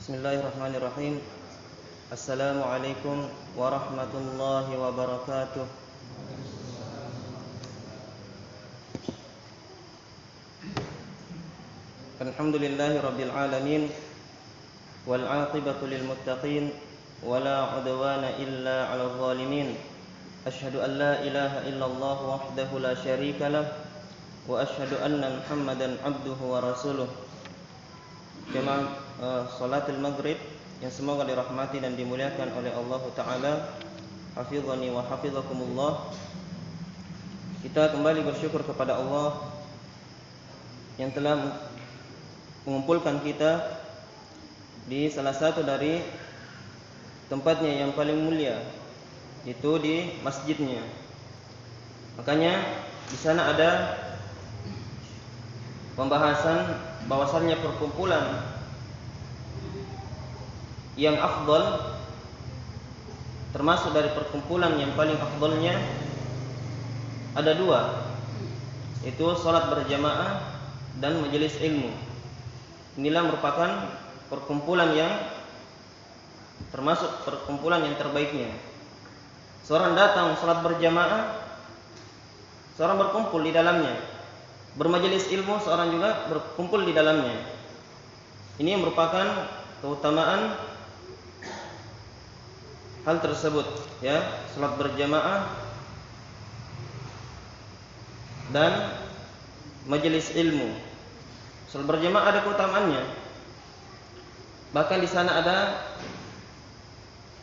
Bismillahirrahmanirrahim. Assalamualaikum warahmatullahi wabarakatuh. Alhamdulillahi rabbil alamin, wal 'aqibatu lil muttaqin, wala 'udwana illa 'alal zalimin. Asyhadu an la ilaha illallah wahdahu la syarika lah, wa asyhadu anna Muhammadan 'abduhu wa rasuluh. Jemaah salatul maghrib yang semoga dirahmati dan dimuliakan oleh Allah Ta'ala, hafizani wa hafizakumullah. Kita kembali bersyukur kepada Allah yang telah mengumpulkan kita di salah satu dari tempatnya yang paling mulia, itu di masjidnya. Makanya di sana ada pembahasan bahwasannya perkumpulan yang afdal, termasuk dari perkumpulan yang paling afdalnya ada dua, yaitu salat berjamaah dan majelis ilmu. Inilah merupakan perkumpulan yang termasuk perkumpulan yang terbaiknya. Seorang datang salat berjamaah, seorang berkumpul di dalamnya. Bermajelis ilmu, seorang juga berkumpul di dalamnya. Ini merupakan keutamaan hal tersebut, ya, salat berjamaah dan majelis ilmu. Salat berjamaah ada keutamaannya. Bahkan di sana ada,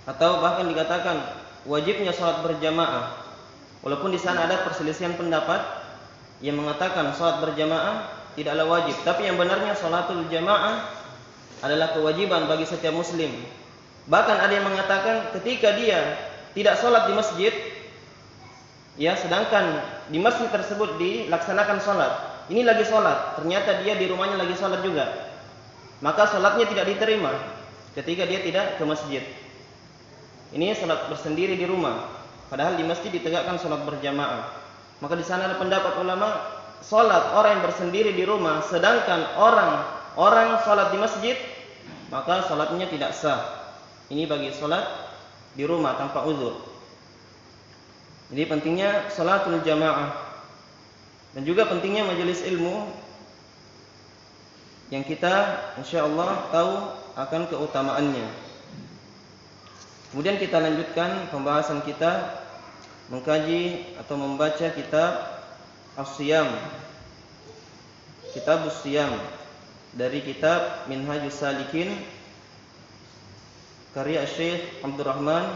atau bahkan dikatakan wajibnya salat berjamaah. Walaupun di sana ada perselisihan pendapat yang mengatakan salat berjamaah tidaklah wajib, tapi yang benarnya salatul jamaah adalah kewajiban bagi setiap muslim. Bahkan ada yang mengatakan ketika dia tidak salat di masjid, ya, sedangkan di masjid tersebut dilaksanakan salat, ini lagi salat, ternyata dia di rumahnya lagi salat juga, maka salatnya tidak diterima ketika dia tidak ke masjid. Ini salat bersendiri di rumah, padahal di masjid ditegakkan salat berjamaah. Maka di sana ada pendapat ulama, salat orang yang bersendiri di rumah sedangkan orang salat di masjid, maka salatnya tidak sah. Ini bagi salat di rumah tanpa uzur. Jadi pentingnya salatul jamaah dan juga pentingnya majelis ilmu yang kita insyaallah tahu akan keutamaannya. Kemudian kita lanjutkan pembahasan kita mengkaji atau membaca kitab As-Siyam, kitab As-Siyam dari kitab Minhajus Salikin karya Syekh Abdurrahman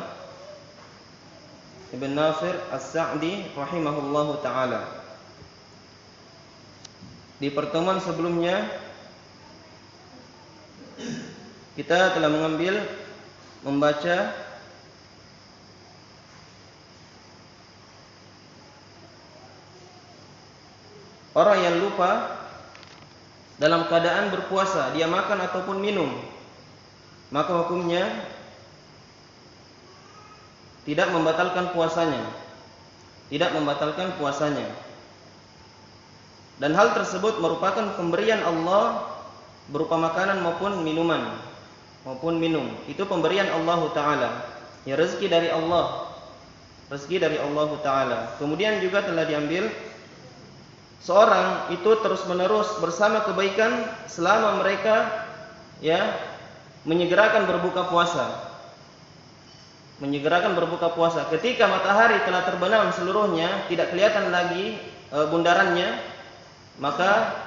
Ibn Nasir As-Sa'di rahimahullahu ta'ala. Di pertemuan sebelumnya kita telah membaca orang yang lupa dalam keadaan berpuasa, dia makan ataupun minum, maka hukumnya tidak membatalkan puasanya. Tidak membatalkan puasanya. Dan hal tersebut merupakan pemberian Allah berupa makanan maupun minuman, maupun minum. Itu pemberian Allah Ta'ala, ya, rezeki dari Allah. Rezeki dari Allah Ta'ala. Kemudian juga telah diambil seorang itu terus-menerus bersama kebaikan selama mereka, ya, menyegerakan berbuka puasa. Menyegerakan berbuka puasa. Ketika matahari telah terbenam seluruhnya, tidak kelihatan lagi bundarannya, maka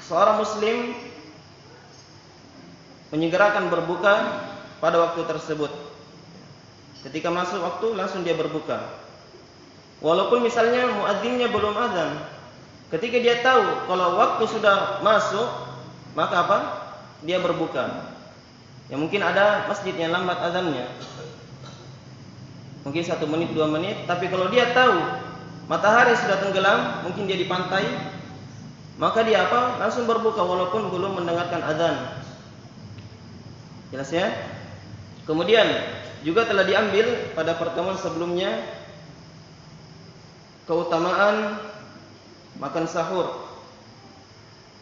seorang muslim menyegerakan berbuka pada waktu tersebut. Ketika masuk waktu langsung dia berbuka. Walaupun misalnya muadzinnya belum azan, ketika dia tahu kalau waktu sudah masuk, maka apa? Dia berbuka. Ya, mungkin ada masjid yang lambat azannya, mungkin 1 menit 2 menit, tapi kalau dia tahu matahari sudah tenggelam, mungkin dia di pantai, maka dia apa? Langsung berbuka walaupun belum mendengarkan azan. Jelas ya? Kemudian juga telah diambil pada pertemuan sebelumnya keutamaan makan sahur.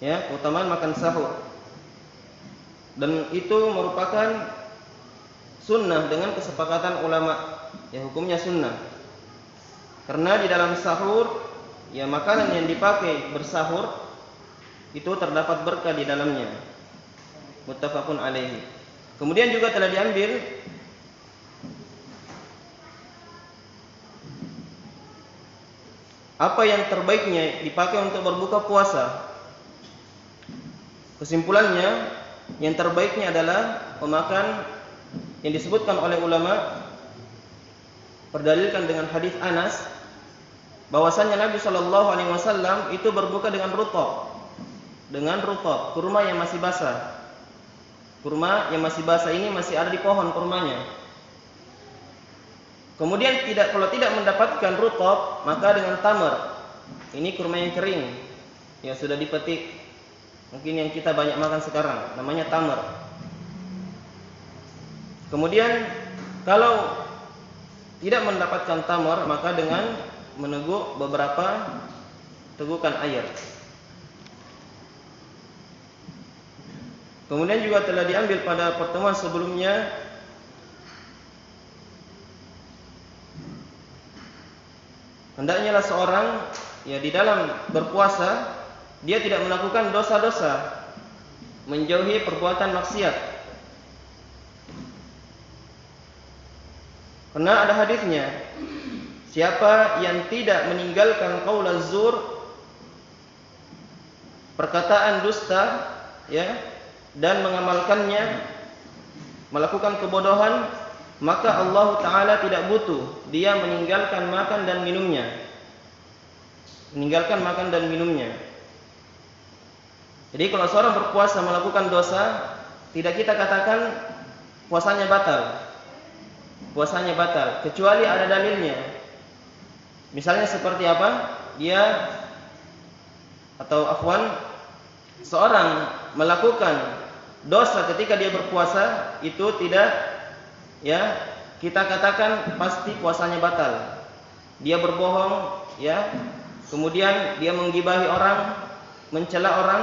Ya, keutamaan makan sahur. dan itu merupakan sunnah dengan kesepakatan ulama. Ya, hukumnya sunnah. Karena di dalam sahur, ya makanan yang dipakai bersahur itu terdapat berkah di dalamnya. Muttafaqun alaihi. Kemudian juga telah diambil apa yang terbaiknya dipakai untuk berbuka puasa. Kesimpulannya, yang terbaiknya adalah memakan yang disebutkan oleh ulama, berdalilkan dengan hadis Anas bahwasanya Nabi Shallallahu Alaihi Wasallam itu berbuka dengan rutab, kurma yang masih basah. Kurma yang masih basah ini masih ada di pohon kurmanya. Kemudian kalau tidak mendapatkan rutab, maka dengan tamar. Ini kurma yang kering, yang sudah dipetik. Mungkin yang kita banyak makan sekarang, namanya tamar. Kemudian kalau tidak mendapatkan tamar, maka dengan meneguk beberapa tegukan air. Kemudian juga telah diambil pada pertemuan sebelumnya hendaknya seorang ya di dalam berpuasa dia tidak melakukan dosa-dosa, menjauhi perbuatan maksiat. Karena ada hadisnya, siapa yang tidak meninggalkan qaulaz zur, perkataan dusta, ya, dan mengamalkannya, melakukan kebodohan, maka Allah Ta'ala tidak butuh dia meninggalkan makan dan minumnya. Meninggalkan makan dan minumnya. Jadi kalau seorang berpuasa melakukan dosa, tidak kita katakan puasanya batal. Puasanya batal, kecuali ada dalilnya. Misalnya seperti apa? Seorang melakukan dosa ketika dia berpuasa, itu tidak ya kita katakan pasti puasanya batal. Dia berbohong, ya. Kemudian dia menggibahi orang, mencela orang,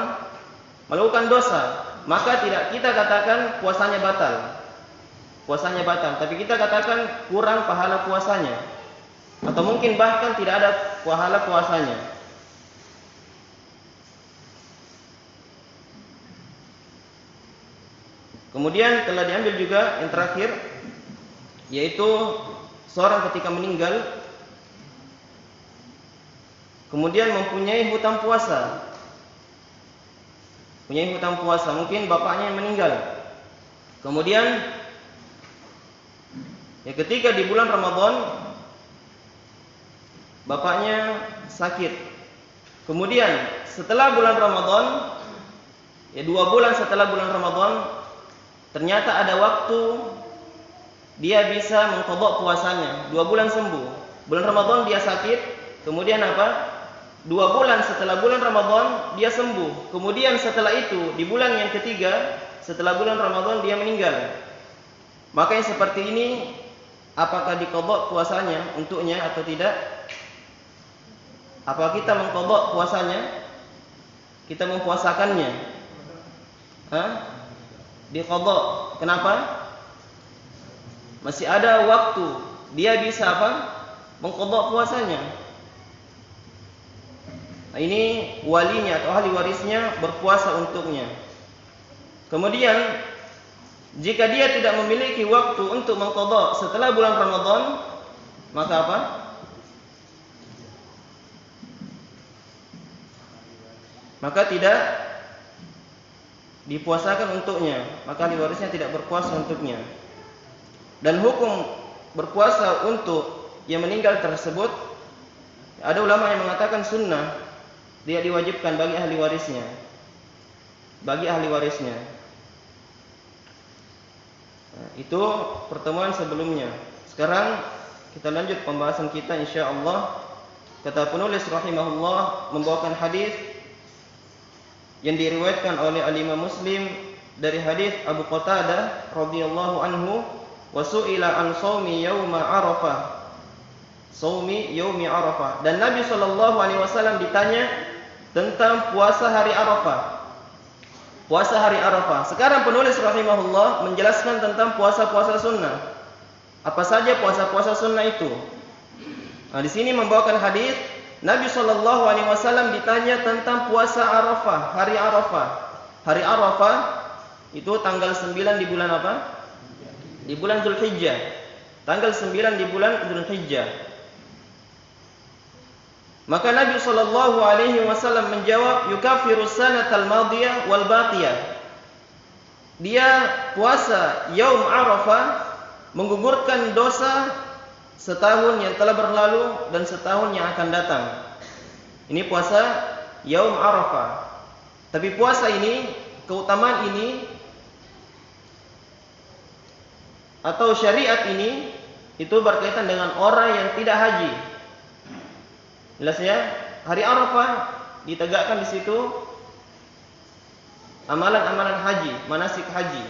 melakukan dosa, maka tidak kita katakan puasanya batal. Puasanya batal, tapi kita katakan kurang pahala puasanya. Atau mungkin bahkan tidak ada pahala puasanya. Kemudian telah diambil juga yang terakhir, yaitu seorang ketika meninggal kemudian mempunyai hutang puasa. Mungkin bapaknya yang meninggal. Kemudian ya ketika di bulan Ramadan bapaknya sakit. Kemudian setelah bulan Ramadan, ya 2 bulan setelah bulan Ramadan, ternyata ada waktu dia bisa mengqadha puasanya. 2 bulan sembuh. Bulan Ramadan dia sakit, kemudian apa? 2 bulan setelah bulan Ramadan dia sembuh. Kemudian setelah itu di bulan yang ketiga setelah bulan Ramadan dia meninggal. Maka yang seperti ini apakah diqadha puasanya untuknya atau tidak? Apakah kita mengqadha puasanya? Kita mempuasakannya? Diqadha. Kenapa? Masih ada waktu dia bisa apa? Mengqadha puasanya. Nah, ini walinya atau ahli warisnya berpuasa untuknya. Kemudian jika dia tidak memiliki waktu untuk mengqadha setelah bulan Ramadan, maka apa? Maka tidak dipuasakan untuknya, maka ahli warisnya tidak berpuasa untuknya. Dan hukum berpuasa untuk yang meninggal tersebut, ada ulama yang mengatakan sunnah, dia diwajibkan bagi ahli warisnya. Nah, itu pertemuan sebelumnya. Sekarang kita lanjut pembahasan kita insyaallah. Kata penulis rahimahullah membawakan hadis yang diriwayatkan oleh Al-Imam Muslim dari hadis Abu Qatadah radhiyallahu anhu, wa su'ila an shaumi yauma Arafah. Shaumi yaumi Arafah. Dan Nabi sallallahu alaihi wasallam ditanya tentang puasa hari Arafah. puasa hari Arafah. Sekarang penulis rahimahullah menjelaskan tentang puasa-puasa sunnah. Apa saja puasa-puasa sunnah itu? Nah, di sini membawakan hadis Nabi Shallallahu Alaihi Wasallam ditanya tentang puasa Arafah, hari Arafah. Hari Arafah itu tanggal 9 di bulan apa? Di bulan Dzulhijjah. Tanggal 9 di bulan Dzulhijjah. Maka Nabi Shallallahu Alaihi Wasallam menjawab, yukafiru sanatal madiyah wal baqiyah. Dia puasa Yaum Arafah menggugurkan dosa setahun yang telah berlalu dan setahun yang akan datang. Ini puasa Yaum Arafah. Tapi puasa ini, keutamaan ini atau syariat ini itu berkaitan dengan orang yang tidak haji. Jelas ya, hari Arafah ditegakkan di situ amalan-amalan haji, manasik haji.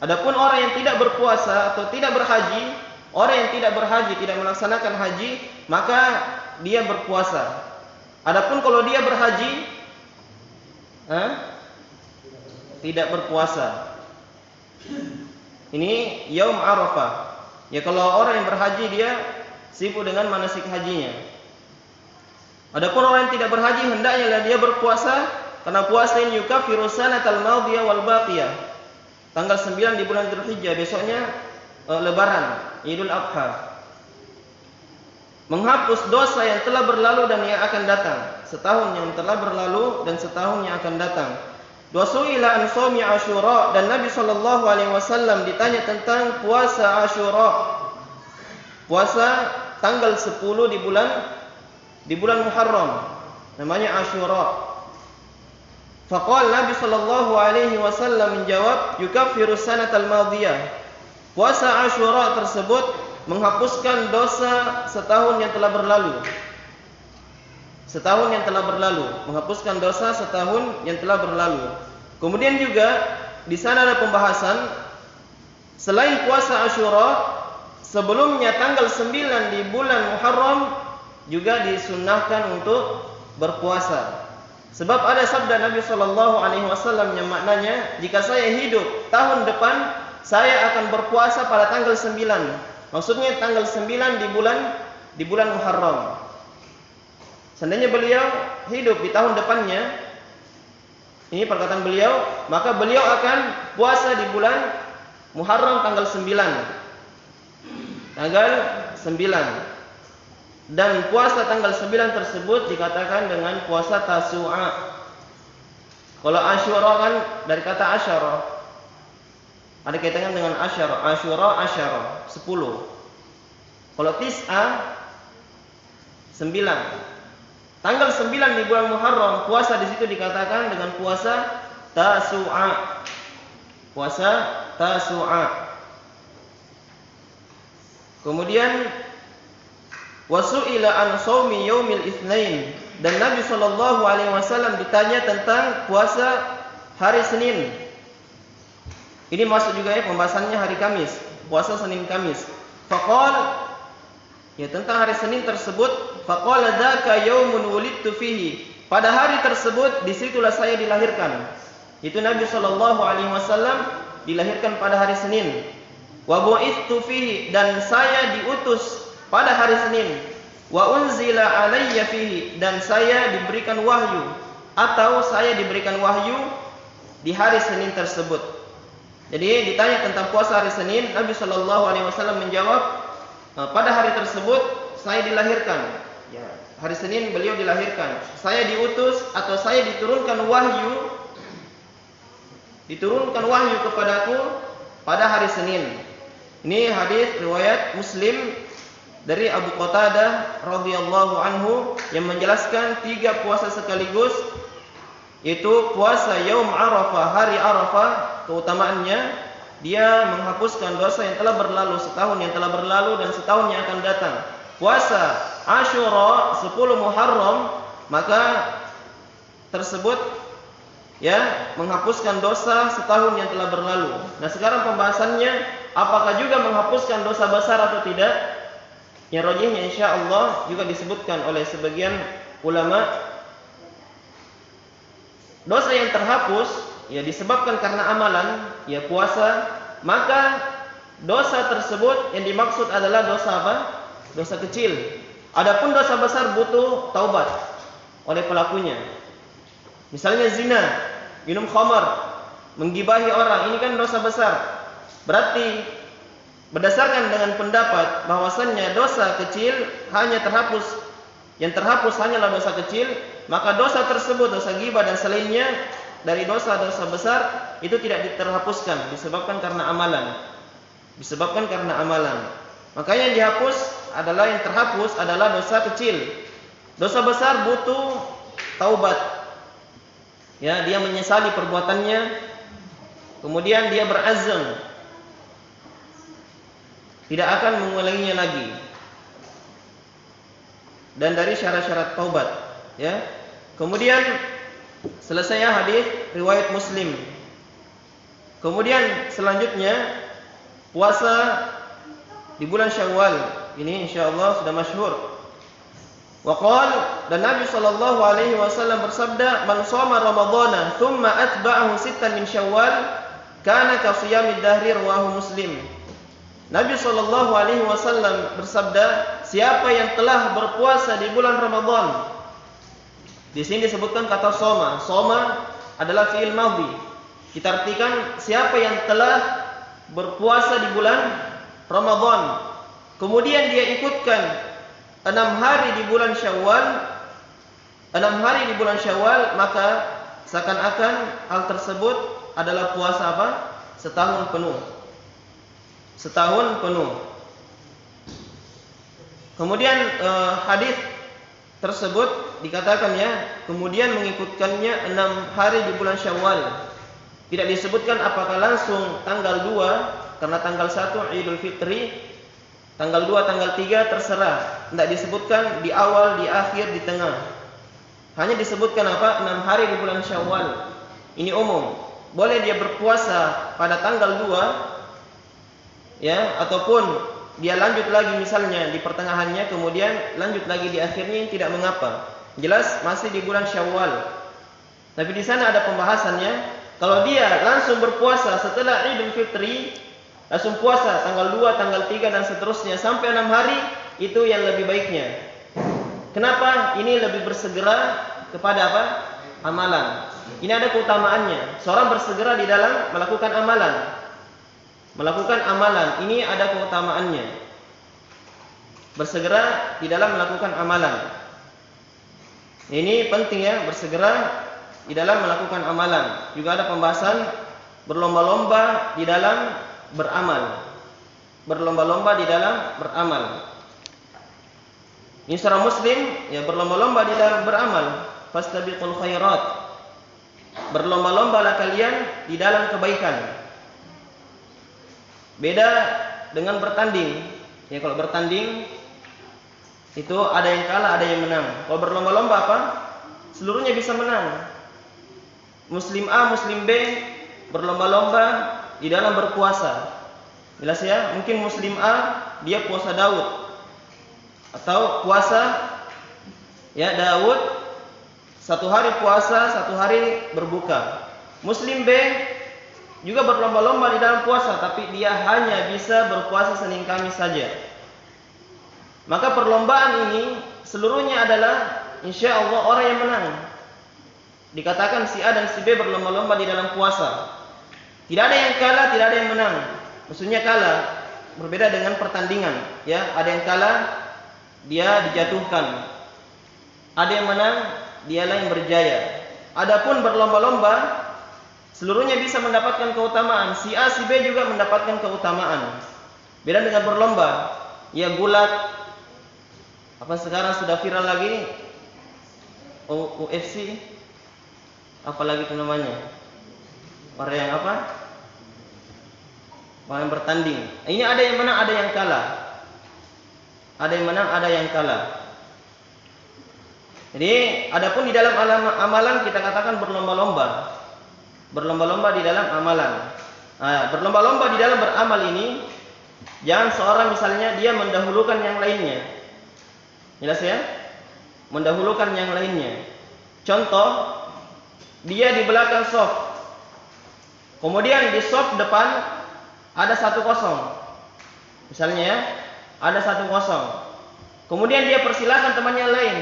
Adapun orang yang tidak berpuasa atau tidak berhaji, orang yang tidak berhaji, tidak melaksanakan haji, maka dia berpuasa. Adapun kalau dia berhaji, tidak berpuasa. Ini Yaum Arafah. Ya, kalau orang yang berhaji dia sibuk dengan manasik hajinya. Adapun orang yang tidak berhaji hendaknya dia berpuasa, karena puasa ini yukafiru sanatal madiyah wal baqiyah. Tanggal 9 di bulan Dzulhijjah, besoknya lebaran, Idul Adha. Menghapus dosa yang telah berlalu dan yang akan datang. Setahun yang telah berlalu dan setahun yang akan datang. Wasu'ila an shaumi Asyura, dan Nabi sallallahu alaihi wasallam ditanya tentang puasa Asyura. Puasa tanggal 10 di bulan Muharram, namanya Asyura. Faqala Nabi sallallahu alaihi wasallam menjawab, yukaffiru sanatal madiyah. Puasa Asyura tersebut menghapuskan dosa setahun yang telah berlalu. Setahun yang telah berlalu, menghapuskan dosa setahun yang telah berlalu. Kemudian juga di sana ada pembahasan selain puasa Asyura, sebelumnya tanggal 9 di bulan Muharram juga disunnahkan untuk berpuasa. Sebab ada sabda Nabi Shallallahu Alaihi Wasallam yang maknanya, jika saya hidup tahun depan, saya akan berpuasa pada tanggal 9. Maksudnya tanggal 9 di bulan Muharram. Seandainya beliau hidup di tahun depannya, ini perkataan beliau, maka beliau akan puasa di bulan Muharram tanggal 9. Tanggal 9. Dan puasa tanggal 9 tersebut dikatakan dengan puasa Tasu'a. Kalau Asyura kan dari kata asyara, ada kaitannya dengan asyara. Asyura, 10. Kalau Tis'a, 9. Tanggal 9 di bulan Muharram, puasa di situ dikatakan dengan puasa Tasu'a. Puasa Tasu'a. Kemudian wasu'ila an shaumi yaumil itsnain, dan Nabi sallallahu alaihi wasallam ditanya tentang puasa hari Senin. Ini masuk juga ya pembahasannya hari Kamis, puasa Senin Kamis. Faqal, ya tentang hari Senin tersebut, faqala dzaka yaumun wulidtu fihi. Pada hari tersebut disitulah saya dilahirkan. Itu Nabi sallallahu alaihi wasallam dilahirkan pada hari Senin. Wa bu'itstu fihi, dan saya diutus pada hari Senin. Wa unzila alayya fihi, dan saya diberikan wahyu atau saya diberikan wahyu di hari Senin tersebut. Jadi ditanya tentang puasa hari Senin, Nabi sallallahu alaihi wasallam menjawab, pada hari tersebut saya dilahirkan. Ya, hari Senin beliau dilahirkan. Saya diutus atau saya diturunkan wahyu kepadaku pada hari Senin. Ini hadis riwayat Muslim dari Abu Qatadah radhiyallahu anhu yang menjelaskan 3 puasa sekaligus, yaitu puasa Yaum Arafah, hari Arafah. Keutamaannya dia menghapuskan dosa yang telah berlalu, setahun yang telah berlalu dan setahun yang akan datang. Puasa Asyura 10 Muharram, maka tersebut ya menghapuskan dosa setahun yang telah berlalu. Nah, sekarang pembahasannya, apakah juga menghapuskan dosa besar atau tidak? Yang rajihnya insyaallah juga disebutkan oleh sebagian ulama dosa yang terhapus ya disebabkan karena amalan, ya puasa, maka dosa tersebut yang dimaksud adalah dosa apa? Dosa kecil. Adapun dosa besar butuh taubat oleh pelakunya. Misalnya zina, minum khamar, menggibahi orang, ini kan dosa besar. Berarti berdasarkan dengan pendapat bahwasannya dosa kecil hanya terhapus, yang terhapus hanyalah dosa kecil, maka dosa tersebut, dosa ghibah dan selainnya dari dosa-dosa besar itu tidak terhapuskan disebabkan karena amalan. Disebabkan karena amalan. Makanya yang dihapus adalah, yang terhapus adalah dosa kecil. Dosa besar butuh taubat. Ya, dia menyesali perbuatannya, kemudian dia berazam tidak akan mengulanginya lagi. Dan dari syarat-syarat taubat, ya. Kemudian selesai hadis riwayat Muslim. Kemudian selanjutnya puasa di bulan Syawal. Ini insyaallah sudah masyhur. Waqal, dan Nabi sallallahu alaihi wasallam bersabda, "Man shoma Ramadhana thumma atba'ahu sittan min Syawal, kana ka shiyamid dahri," rawahu Muslim. Nabi sallallahu alaihi wasallam bersabda, siapa yang telah berpuasa di bulan Ramadan. Di sini disebutkan kata soma. Soma adalah fi'il madhi. Kita artikan siapa yang telah berpuasa di bulan Ramadan, kemudian dia ikutkan 6 hari di bulan Syawal, 6 hari di bulan Syawal, maka seakan-akan hal tersebut adalah puasa apa? Setahun penuh. Setahun penuh. Kemudian hadis tersebut dikatakan ya, kemudian mengikutkannya 6 hari di bulan Syawal. Tidak disebutkan apakah langsung tanggal 2 karena tanggal 1 Idul Fitri, tanggal 2, tanggal 3 terserah. Tidak disebutkan di awal, di akhir, di tengah. Hanya disebutkan apa? 6 hari di bulan Syawal. Ini umum. Boleh dia berpuasa pada tanggal 2 ya, ataupun dia lanjut lagi misalnya di pertengahannya, kemudian lanjut lagi di akhirnya, tidak mengapa. Jelas masih di bulan Syawal. Tapi di sana ada pembahasannya. Kalau dia langsung berpuasa setelah Idul Fitri, langsung puasa tanggal 2, tanggal 3 dan seterusnya sampai 6 hari, itu yang lebih baiknya. Kenapa? Ini lebih bersegera kepada apa? Amalan. Ini ada keutamaannya. Seorang bersegera di dalam melakukan amalan. Melakukan amalan, ini ada keutamaannya. Bersegera di dalam melakukan amalan. Ini penting ya, bersegera di dalam melakukan amalan. Juga ada pembahasan berlomba-lomba di dalam beramal. Berlomba-lomba di dalam beramal. Ini secara Muslim ya, berlomba-lomba di dalam beramal. Fastabiqul khairat. Berlomba-lombalah kalian di dalam kebaikan. Beda dengan bertanding. Ya, kalau bertanding itu ada yang kalah, ada yang menang. Kalau berlomba-lomba apa? Seluruhnya bisa menang. Muslim A, Muslim B berlomba-lomba di dalam berpuasa. Jelas ya? Mungkin Muslim A dia puasa Daud, atau puasa ya Daud 1 hari puasa, 1 hari berbuka. Muslim B juga berlomba-lomba di dalam puasa, tapi dia hanya bisa berpuasa Senin Kamis saja. Maka perlombaan ini seluruhnya adalah insya Allah orang yang menang. Dikatakan si A dan si B berlomba-lomba di dalam puasa. Tidak ada yang kalah, tidak ada yang menang. Maksudnya kalah berbeda dengan pertandingan. Ya, ada yang kalah, dia dijatuhkan. Ada yang menang, dialah yang berjaya. Adapun berlomba-lomba, seluruhnya bisa mendapatkan keutamaan. Si A, si B juga mendapatkan keutamaan. Beda dengan berlomba. Ya, gulat. Apa sekarang sudah viral lagi? UFC. Apalagi itu namanya? Orang yang apa? Orang yang bertanding. Ini ada yang menang, ada yang kalah. Ada yang menang, ada yang kalah. Jadi, adapun di dalam amalan kita katakan berlomba-lomba. Berlomba-lomba di dalam amalan. Nah, berlomba-lomba di dalam beramal ini, jangan seorang misalnya dia mendahulukan yang lainnya. Jelas ya? Mendahulukan yang lainnya. Contoh, dia di belakang shaf. Kemudian di shaf depan ada 1-0. Misalnya ya, ada 1-0. Kemudian dia persilahkan temannya lain.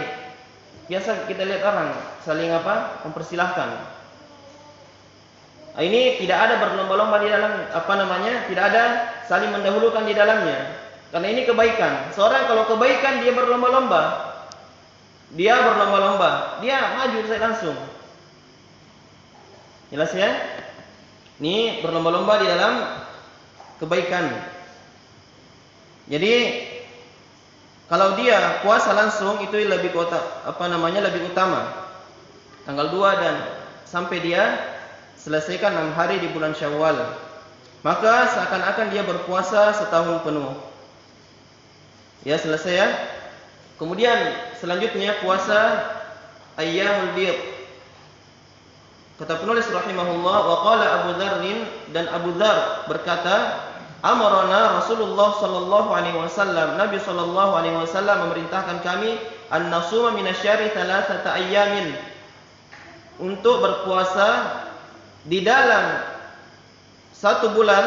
Biasa kita lihat orang saling mempersilahkan. Ini tidak ada berlomba-lomba di dalam tidak ada saling mendahulukan di dalamnya. Karena ini kebaikan. Seorang kalau kebaikan dia berlomba-lomba. Dia maju saya langsung. Jelas ya? Ini berlomba-lomba di dalam kebaikan. Jadi kalau dia puasa langsung itu lebih lebih utama. Tanggal 2 dan sampai dia selesaikan 6 hari di bulan Syawal. Maka seakan-akan dia berpuasa setahun penuh. Ya, selesai ya. Kemudian selanjutnya puasa Ayyamul Bid. Kata penulis rahimahullah, wa qala Abu Dzar, dan Abu Dzar berkata, amarana Rasulullah sallallahu alaihi wasallam, Nabi sallallahu alaihi wasallam memerintahkan kami an nasuma minasyari 3 ayyamin, untuk berpuasa di dalam 1 bulan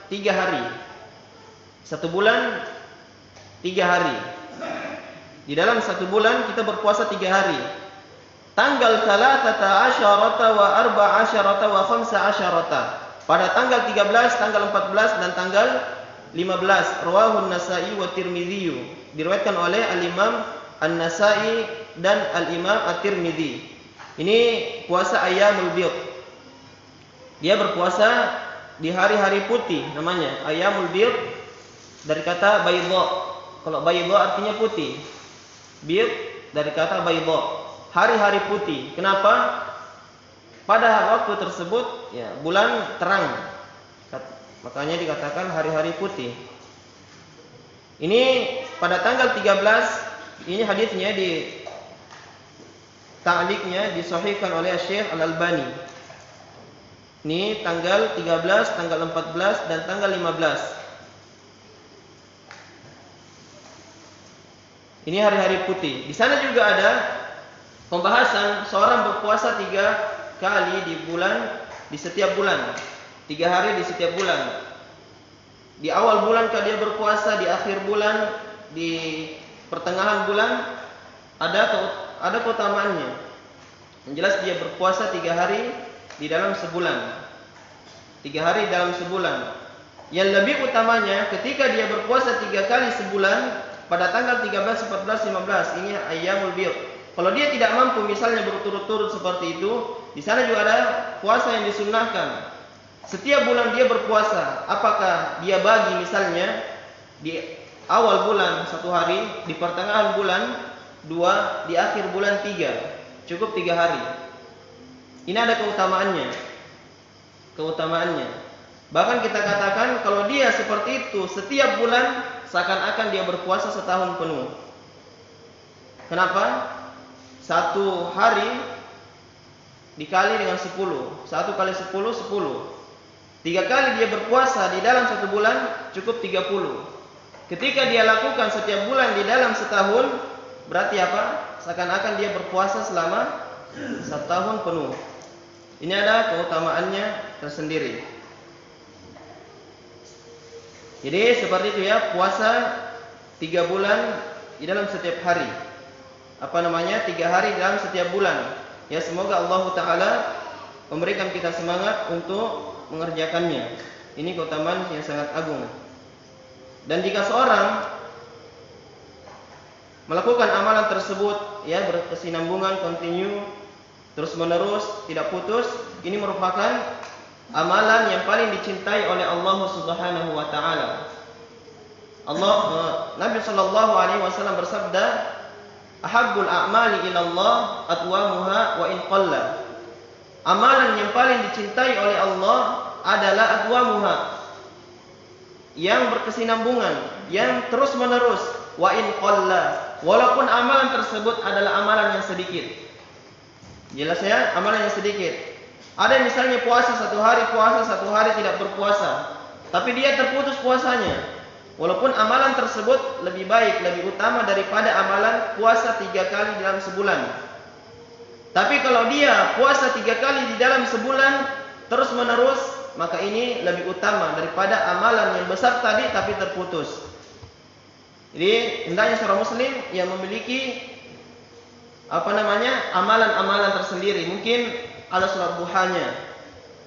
3 hari. 1 bulan 3 hari. Di dalam 1 bulan kita berpuasa 3 hari. Tanggal 13 wa 14 wa 15. Pada tanggal 13, tanggal 14 dan tanggal 15. Rawahun Nasa'i wa Tirmidzi. Diriwayatkan oleh Al-Imam An-Nasa'i dan Al-Imam At-Tirmidzi. Ini puasa Ayyamul Bid. Dia berpuasa di hari-hari putih, namanya Ayyamul Bid dari kata baydha. Kalau baydha artinya putih. Bid dari kata baydha, hari-hari putih. Kenapa? Pada waktu tersebut ya bulan terang. Makanya dikatakan hari-hari putih. Ini pada tanggal 13, ini hadisnya di ta'liqnya disahihkan oleh Syekh Al-Albani. Ini tanggal 13, tanggal 14 dan tanggal 15. Ini hari-hari putih. Di sana juga ada pembahasan seorang berpuasa 3 kali di setiap bulan. 3 hari di setiap bulan. Di awal bulan dia berpuasa, di akhir bulan, di pertengahan bulan, ada keutamaannya. Yang jelas dia berpuasa 3 hari di dalam sebulan. 3 hari dalam sebulan. Yang lebih utamanya ketika dia berpuasa 3 kali sebulan, pada tanggal 13, 14, 15, ini Ayyamul Bid. Kalau dia tidak mampu misalnya berturut-turut seperti itu, di sana juga ada puasa yang disunnahkan. Setiap bulan dia berpuasa. Apakah dia bagi misalnya di awal bulan 1 hari, di pertengahan bulan 2, di akhir bulan 3. Cukup 3 hari. Ini ada keutamaannya. Bahkan kita katakan kalau dia seperti itu setiap bulan, seakan-akan dia berpuasa setahun penuh. Kenapa? 1 hari dikali dengan 10. 1 kali 10, 10. 3 kali dia berpuasa di dalam 1 bulan, cukup 30. Ketika dia lakukan setiap bulan di dalam setahun, berarti apa? Seakan-akan dia berpuasa selama 1 tahun penuh. Ini ada keutamaannya tersendiri. Jadi seperti itu ya, puasa 3 bulan di dalam setiap hari. 3 hari dalam setiap bulan. Ya, semoga Allah Ta'ala memberikan kita semangat untuk mengerjakannya. Ini keutamaan yang sangat agung. Dan jika seorang melakukan amalan tersebut ya berkesinambungan, continue, terus menerus, tidak putus, ini merupakan amalan yang paling dicintai oleh Allah Subhanahu wa taala. Nabi sallallahu alaihi wasallam bersabda, "Ahabbul a'mali ila Allah atwamuha wa in qalla." Amalan yang paling dicintai oleh Allah adalah atwamuha, yang berkesinambungan, yang terus-menerus, wa in qalla, walaupun amalan tersebut adalah amalan yang sedikit. Jelas ya, amalan yang sedikit. Ada misalnya puasa 1 hari tidak berpuasa, tapi dia terputus puasanya. Walaupun amalan tersebut lebih baik, lebih utama daripada amalan puasa 3 kali dalam sebulan. Tapi kalau dia puasa 3 kali di dalam sebulan terus menerus, maka ini lebih utama daripada amalan yang besar tadi tapi terputus. Jadi hendaknya seorang muslim yang memiliki amalan-amalan tersendiri. Mungkin ada sholat duhanya,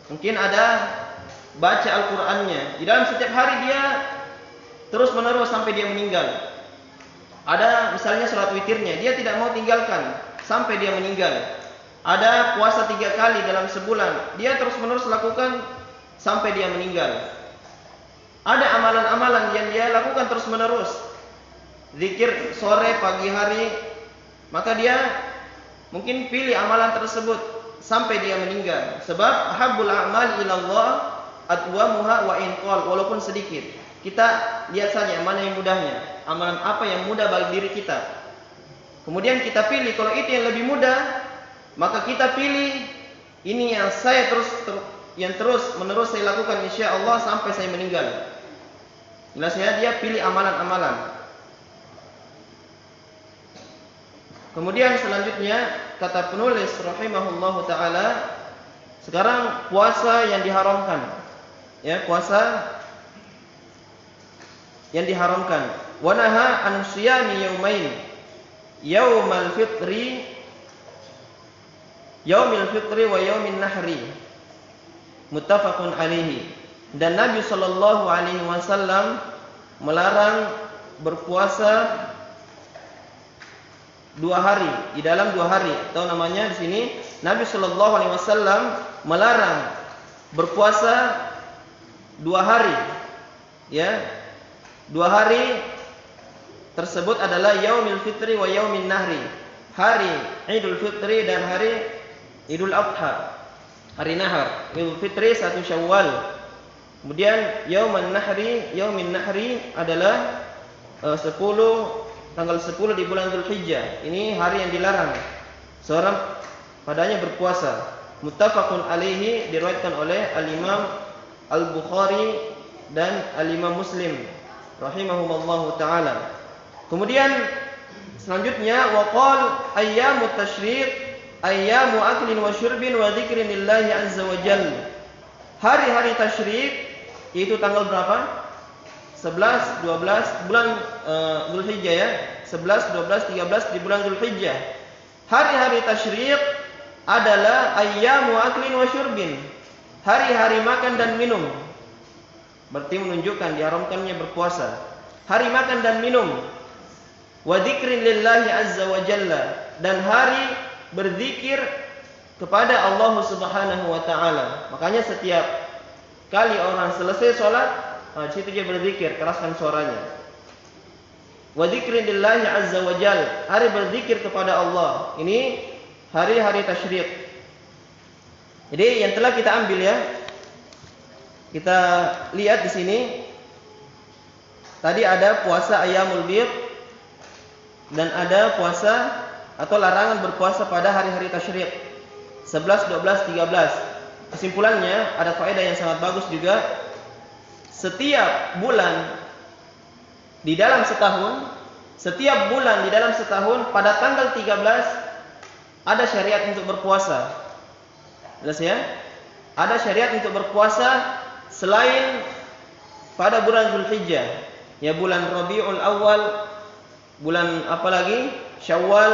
mungkin ada baca Al-Qur'annya. Di dalam setiap hari dia terus menerus sampai dia meninggal. Ada misalnya sholat witirnya, dia tidak mau tinggalkan sampai dia meninggal. Ada puasa 3 kali dalam sebulan, dia terus menerus lakukan sampai dia meninggal. Ada amalan-amalan yang dia lakukan terus menerus, zikir sore, pagi hari, maka dia mungkin pilih amalan tersebut sampai dia meninggal. Sebab habbul a'mal ilallah adwamuha wa in qal, walaupun sedikit. Kita lihat saja mana yang mudahnya, amalan apa yang mudah bagi diri kita. Kemudian kita pilih, kalau itu yang lebih mudah, maka kita pilih ini yang saya terus menerus saya lakukan insya Allah sampai saya meninggal. Jelasnya dia pilih amalan-amalan. Kemudian selanjutnya kata penulis rahimahullahu taala, sekarang puasa yang diharamkan. Ya, puasa yang diharamkan. Wa naha an siyami yaumain, yaumil fitri wa yaumin nahri. Muttafaqun alaihi. Dan Nabi sallallahu alaihi wasallam melarang berpuasa 2 hari, di dalam 2 hari, atau namanya di sini Nabi sallallahu alaihi wasallam melarang berpuasa 2 hari. Ya. 2 hari tersebut adalah yaumil fitri wa yaumin nahri. Hari Idul Fitri dan hari Idul Adha. Hari nahar. Idul Fitri 1 Syawal. Kemudian yaumin nahri adalah tanggal 10 di bulan Dzulhijjah. Ini hari yang dilarang seorang padanya berpuasa. Muttafaqun alaihi, diriwayatkan oleh Al-Imam Al-Bukhari dan Al-Imam Muslim rahimahumullahu taala. Kemudian selanjutnya waqal ayyamut tasyriq ayyamu aklin wa syurbin wa dzikrillahi azza wa jalla. Hari-hari tasyriq itu tanggal berapa? 11, 12 bulan Dzulhijjah ya. 11, 12, 13 di bulan Dzulhijjah. Hari-hari tasyriq adalah ayyamu aklin wa syurbin. Hari-hari makan dan minum. Berarti menunjukkan diharamkannya berpuasa. Hari makan dan minum. Wa dzikrillahi azza wa jalla, dan hari berzikir kepada Allah Subhanahu wa taala. Makanya setiap kali orang selesai sholat, situ dia berzikir, keraskan suaranya. Wa dzikrillahi azza wa jalla, hari berzikir kepada Allah. Ini hari-hari tasyriq. Jadi yang telah kita ambil ya, kita lihat di sini. Tadi ada puasa ayyamul bid dan ada puasa atau larangan berpuasa pada hari-hari tasyriq 11, 12, 13. Kesimpulannya ada faedah yang sangat bagus juga. Setiap bulan di dalam setahun, pada tanggal 13 ada syariat untuk berpuasa. Jelas ya? Ada syariat untuk berpuasa selain pada bulan Dzulhijjah. Ya, bulan Rabiul Awal, bulan apa lagi? Syawal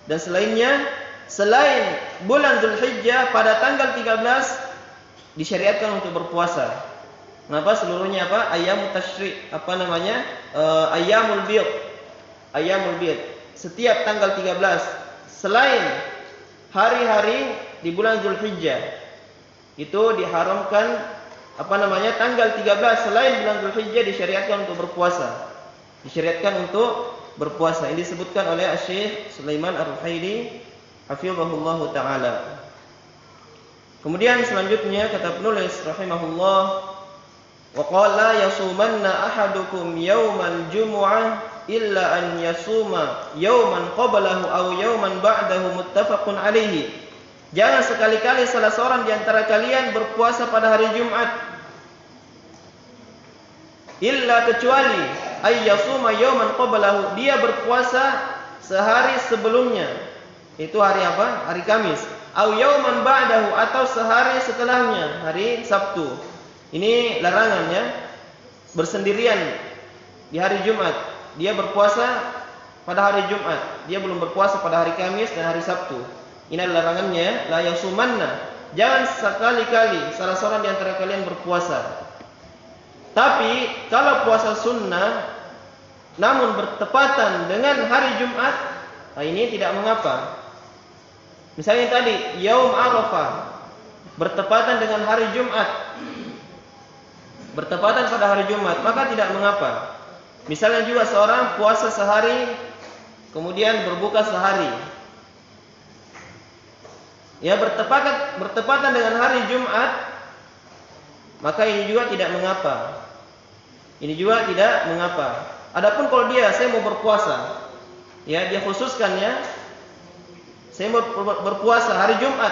dan selainnya. Selain bulan Dzulhijjah pada tanggal 13 disyariatkan untuk berpuasa. Kenapa? Seluruhnya apa? Ayyamut tasyriq, ayyamul bid. Ayyamul bid. Setiap tanggal 13 selain hari-hari di bulan Dzulhijjah itu diharamkan tanggal 13 selain bulan Dzulhijjah disyariatkan untuk berpuasa. Ini disebutkan oleh Syekh Sulaiman Ar-Ruhaili hafizahullahu taala. Kemudian selanjutnya kata penulis rahimahullah, wa qala yasumanna ahadukum yaumal jumu'ah illa an yasuma yauman qablahu aw yauman ba'dahu, muttafaqun alaihi. Jangan sekali-kali salah seorang di antara kalian berpuasa pada hari Jumat, illa kecuali ay yasuma yauman qablahu, dia berpuasa sehari sebelumnya, Itu hari apa? Hari Kamis. Au yauman ba'dahu, atau sehari setelahnya, hari Sabtu. Ini larangannya bersendirian di hari Jumat. Dia berpuasa pada hari Jumat. Dia belum berpuasa pada hari Kamis dan hari Sabtu. Ini adalah larangannya, la yasumanna. Jangan sekali-kali salah seorang di antara kalian berpuasa. Tapi kalau puasa sunnah namun bertepatan dengan hari Jumat, nah ini tidak mengapa. Misalnya tadi Yaum Arafah bertepatan dengan hari Jumat, bertepatan pada hari Jumat, maka tidak mengapa. Misalnya juga seorang puasa sehari kemudian berbuka sehari, ya bertepatan dengan hari Jumat, maka ini juga tidak mengapa. Ini juga tidak mengapa. Adapun kalau saya mau berpuasa, ya dia khususkan ya, saya mau berpuasa hari Jumat,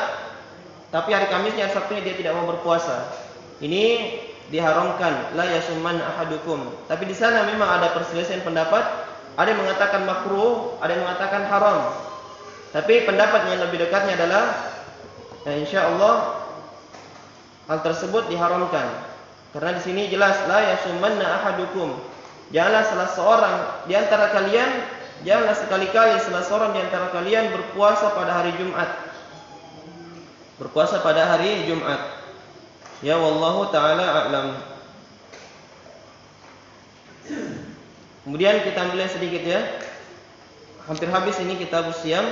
tapi hari Kamisnya, hari Sabtunya dia tidak mau berpuasa. Ini diharamkan, la yasuman ahadukum. Tapi di sana memang ada perselisihan pendapat. Ada yang mengatakan makruh, ada yang mengatakan haram. Tapi pendapat yang lebih dekatnya adalah, insyaallah hal tersebut diharamkan. Karena di sini jelas la yasumanna ahadukum. Janganlah salah seorang di antara kalian, janganlah sekali-kali salah seorang di antara kalian berpuasa pada hari Jumat. Berpuasa pada hari Jumat. Ya wallahu taala a'lam. Kemudian kita ambil sedikit ya. Hampir habis ini kitab Siyam.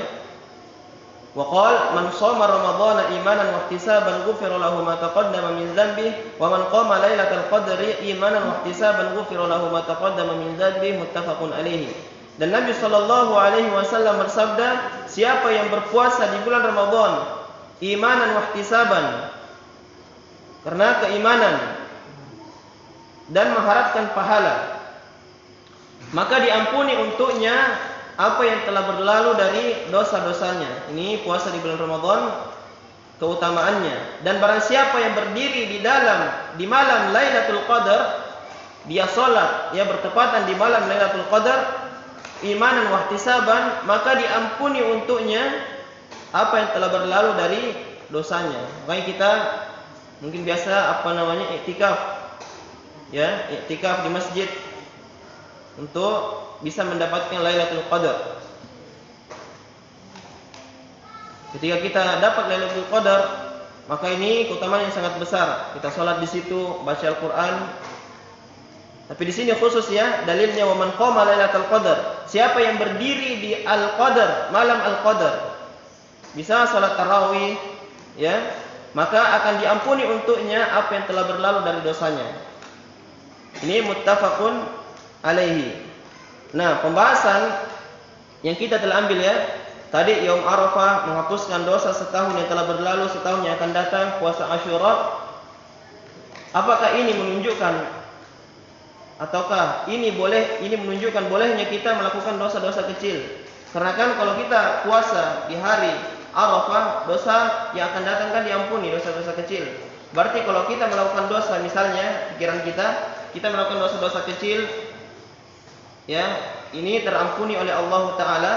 Wa qala man shoma ramadhana imanan wa ihtisaban ghufira lahu ma taqaddama min dhanbihi wa man qama lailatal qadri imanan wa ihtisaban ghufira lahu ma taqaddama min dhanbihi, muttafaqun alaihi. Dan Nabi sallallahu alaihi wasallam bersabda, siapa yang berpuasa di bulan Ramadan imanan wa ihtisaban, karena keimanan dan mengharapkan pahala, maka diampuni untuknya apa yang telah berlalu dari dosa-dosanya. Ini puasa di bulan Ramadan keutamaannya. Dan barang siapa yang berdiri di malam Lailatul Qadar, dia salat, ya bertepatan di malam Lailatul Qadar, imanan wa ihtisaban, maka diampuni untuknya apa yang telah berlalu dari dosanya. Makanya kita mungkin biasa iktikaf. Ya, iktikaf di masjid untuk bisa mendapatkan Lailatul Qadar. Ketika kita dapat Lailatul Qadar, maka ini keutamaan yang sangat besar. Kita sholat di situ, baca Al-Quran. Tapi di sini khusus ya, dalilnya wa man qama Lailatul Qadar. Siapa yang berdiri di Al-Qadar, malam Al-Qadar, bisa sholat tarawih, ya, maka akan diampuni untuknya apa yang telah berlalu dari dosanya. Ini muttafaqun alaihi. Nah, pembahasan yang kita telah ambil ya, tadi Yaum Arafah menghapuskan dosa setahun yang telah berlalu, setahun yang akan datang, puasa Asyura. Apakah ini menunjukkan ataukah ini menunjukkan bolehnya kita melakukan dosa-dosa kecil? Karena kan kalau kita puasa di hari Arafah, dosa yang akan datang kan diampuni, dosa-dosa kecil. Berarti kalau kita melakukan dosa, misalnya pikiran kita melakukan dosa-dosa kecil, ya, ini terampuni oleh Allah Ta'ala.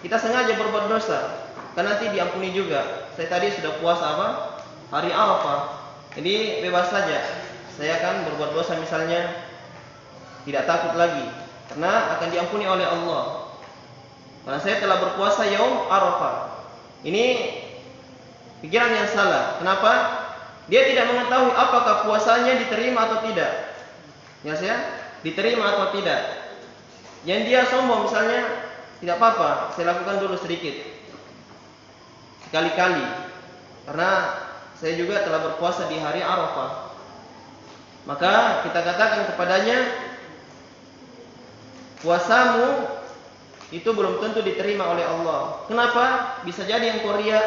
Kita sengaja berbuat dosa, kan nanti diampuni juga. Saya tadi sudah puasa hari Arafah, jadi bebas saja. Saya akan berbuat dosa misalnya, tidak takut lagi, karena akan diampuni oleh Allah. Karena saya telah berpuasa Yaum Arafah. Ini pikiran yang salah. Kenapa? Dia tidak mengetahui apakah puasanya diterima atau tidak. Ya, saya diterima atau tidak. Yang dia sombong misalnya, tidak apa-apa, saya lakukan dulu sedikit, sekali-kali, karena saya juga telah berpuasa di hari Arafah. Maka kita katakan kepadanya, puasamu itu belum tentu diterima oleh Allah. Kenapa? Bisa jadi yang Korea,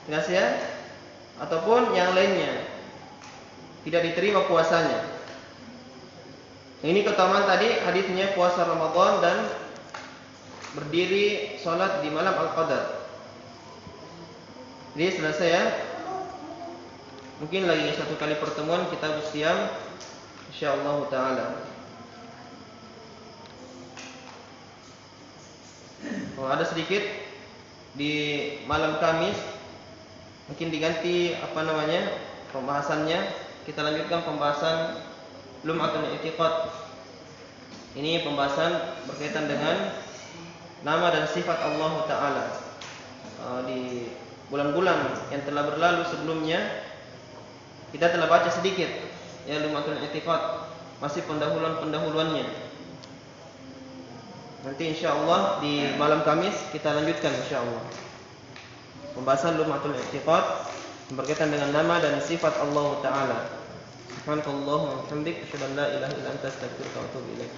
ya, ataupun yang lainnya tidak diterima puasanya. Ini keutamaan tadi hadisnya puasa Ramadan dan berdiri sholat di malam Al-Qadar. Jadi selesai ya. Mungkin lagi satu kali pertemuan kita Siyam, insyaallah taala. Oh, ada sedikit di malam Kamis mungkin diganti pembahasannya. Kita lanjutkan pembahasan Lum'atul I'tiqad. Ini pembahasan berkaitan dengan nama dan sifat Allah Ta'ala. Di bulan-bulan yang telah berlalu sebelumnya kita telah baca sedikit ya Lum'atul I'tiqad, masih pendahuluannya. Nanti insyaallah di malam Kamis kita lanjutkan insyaallah pembahasan Lum'atul I'tiqad berkaitan dengan nama dan sifat Allah Ta'ala. Subhanakallahumma wa bihamdika asyhadu an la ilaha illa anta astaghfiruka wa atubu ilaik.